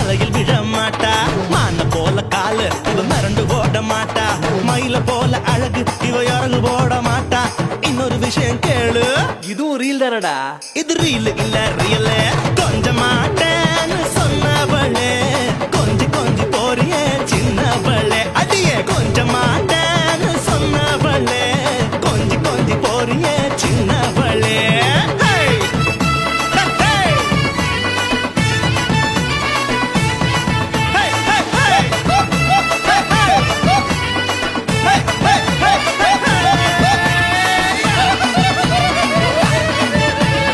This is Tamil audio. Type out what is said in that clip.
வலையில் விழ மாட்டா. மான போல காலு இவ மிரண்டு ஓட மாட்டா. மயில போல அழகு இவ இறங்கு போட மாட்டா. இன்னொரு விஷயம் கேளு, இதுவும் ரீல் தானடா. இது ரீல் இல்ல ரியல்.